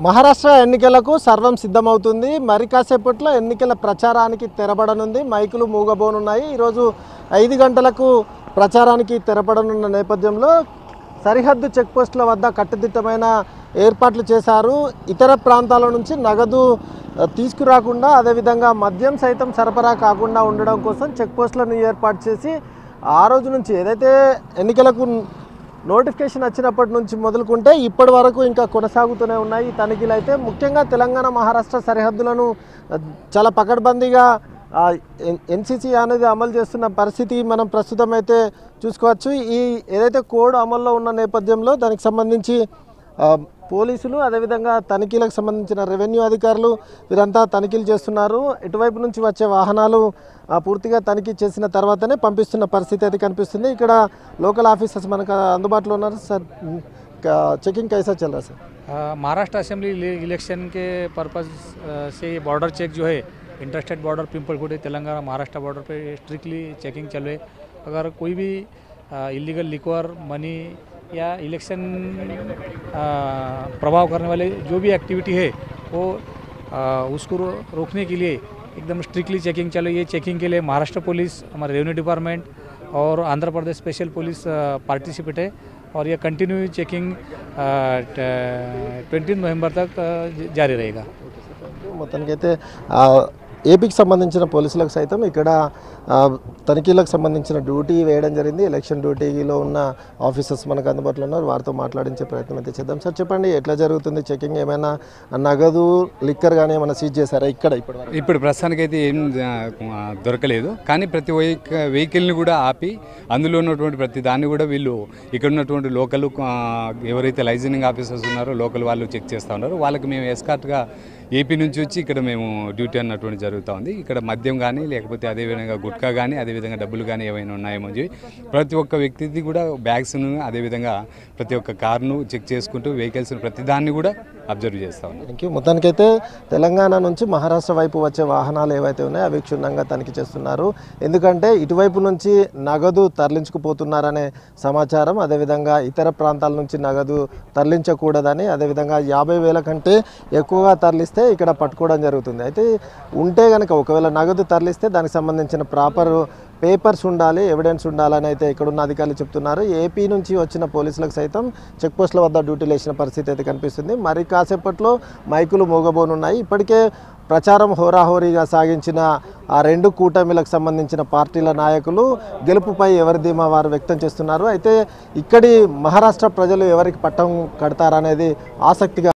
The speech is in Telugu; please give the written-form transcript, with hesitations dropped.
మహారాష్ట్ర ఎన్నికలకు సర్వం సిద్ధమవుతుంది. మరి కాసేపట్లో ఎన్నికల ప్రచారానికి తెరపడనుంది. మైకులు మూగబోనున్నాయి. ఈరోజు 5 గంటలకు ప్రచారానికి తెరపడనున్న నేపథ్యంలో సరిహద్దు చెక్పోస్టుల వద్ద కట్టుదిట్టమైన ఏర్పాట్లు చేశారు. ఇతర ప్రాంతాల నుంచి నగదు తీసుకురాకుండా, అదేవిధంగా మద్యం సైతం సరఫరా కాకుండా ఉండడం కోసం చెక్పోస్టులను ఏర్పాటు చేసి ఆ రోజు నుంచి ఏదైతే ఎన్నికలకు నోటిఫికేషన్ వచ్చినప్పటి నుంచి మొదలుకుంటే ఇప్పటి వరకు ఇంకా కొనసాగుతూనే ఉన్నాయి ఈ తనిఖీలు. అయితే ముఖ్యంగా తెలంగాణ మహారాష్ట్ర సరిహద్దులను చాలా పకడ్బందీగా ఎన్సీసీ అనేది అమలు చేస్తున్న పరిస్థితి మనం ప్రస్తుతం అయితే చూసుకోవచ్చు. ఈ ఏదైతే కోడ్ అమల్లో ఉన్న నేపథ్యంలో దానికి సంబంధించి పోలీసులు, అదేవిధంగా తనిఖీలకు సంబంధించిన రెవెన్యూ అధికారులు వీరంతా తనిఖీలు చేస్తున్నారు. ఇటువైపు నుంచి వచ్చే వాహనాలు పూర్తిగా తనిఖీ చేసిన తర్వాతనే పంపిస్తున్న పరిస్థితి అయితే కనిపిస్తుంది. ఇక్కడ లోకల్ ఆఫీసర్స్ మనకు అందుబాటులో ఉన్నారు. సార్, चेकिंग कैसा चल रहा है सर? महाराष्ट्र असेंबली इलेक्शन के पर्पज़ से ये बॉर्डर चेक जो है inter state border Pimpalgudi Telangana Maharashtra border पे स्ट्रिक्टली चेकिंग चल रही है। अगर कोई भी इलीगल लिक्वर मनी या इलेक्शन प्रभाव करने वाले जो भी एक्टिविटी है वो उसको रोकने के लिए एकदम स्ट्रिक्टली चेकिंग चल रही है। चेकिंग के लिए महाराष्ट्र पुलिस, हमारे रेवेन्यू डिपार्टमेंट और Andhra Pradesh special police participate है और ये कंटिन्यू चेकिंग 20 नवंबर तक जारी रहेगा। మొత్తానికైతే ఏపీకి సంబంధించిన పోలీసులకు సైతం ఇక్కడ తనిఖీలకు సంబంధించిన డ్యూటీ వేయడం జరిగింది. ఎలక్షన్ డ్యూటీలో ఉన్న ఆఫీసర్స్ మనకు అందుబాటులో ఉన్నారు. వారితో మాట్లాడించే ప్రయత్నం అయితే చేద్దాం. సార్, చెప్పండి, ఎట్లా జరుగుతుంది చెకింగ్? ఏమైనా నగదు, లిక్కర్ కానీ ఏమైనా సీజ్ చేశారా ఇక్కడ? ఇప్పుడు ప్రస్తుతానికైతే ఏం దొరకలేదు. కానీ ప్రతి వెహికల్ని కూడా ఆపి అందులో ఉన్నటువంటి ప్రతి దాన్ని కూడా వీళ్ళు ఇక్కడ ఉన్నటువంటి లోకల్ ఎవరైతే లైసెన్సింగ్ ఆఫీసర్స్ ఉన్నారో లోకల్ వాళ్ళు చెక్ చేస్తూ ఉన్నారు. వాళ్ళకి మేము ఎస్కార్ట్గా ఏపీ నుంచి వచ్చి ఇక్కడ మేము డ్యూటీ అన్నటువంటి జరుగుతూ ఉంది. ఇక్కడ మద్యం కానీ లేకపోతే అదేవిధంగా గుట్కా కానీ అదేవిధంగా డబ్బులు కానీ ఏమైనా ఉన్నాయేమో చెప్పి ప్రతి ఒక్క వ్యక్తిది కూడా బ్యాగ్స్ను అదేవిధంగా ప్రతి ఒక్క కార్ను చెక్ చేసుకుంటూ వెహికల్స్ను ప్రతి దాన్ని కూడా అబ్జర్వ్ చేస్తూ ఉన్నాం. Thank you. మొత్తానికైతే తెలంగాణ నుంచి మహారాష్ట్ర వైపు వచ్చే వాహనాలు ఏవైతే ఉన్నాయో అవి క్షుణ్ణంగా తనిఖీ చేస్తున్నారు. ఎందుకంటే ఇటువైపు నుంచి నగదు తరలించుకుపోతున్నారనే సమాచారం, అదేవిధంగా ఇతర ప్రాంతాల నుంచి నగదు తరలించకూడదని, అదేవిధంగా 50,000 కంటే ఎక్కువగా తరలిస్తే ఇక్కడ పట్టుకోవడం జరుగుతుంది. అయితే ఉంటే కనుక ఒకవేళ నగదు తరలిస్తే దానికి సంబంధించిన ప్రాపర్ పేపర్స్ ఉండాలి, ఎవిడెన్స్ ఉండాలని అయితే ఇక్కడున్న అధికారులు చెప్తున్నారు. ఏపీ నుంచి వచ్చిన పోలీసులకు సైతం చెక్పోస్టుల వద్ద డ్యూటీలు వేసిన పరిస్థితి అయితే కనిపిస్తుంది. మరి కాసేపట్లో మైకులు మోగబోనున్నాయి. ఇప్పటికే ప్రచారం హోరాహోరీగా సాగించిన ఆ 2 కూటమిలకు సంబంధించిన పార్టీల నాయకులు గెలుపుపై ఎవరి ధీమా వారు వ్యక్తం చేస్తున్నారు. అయితే ఇక్కడి మహారాష్ట్ర ప్రజలు ఎవరికి పట్టం కడతారనేది ఆసక్తిగా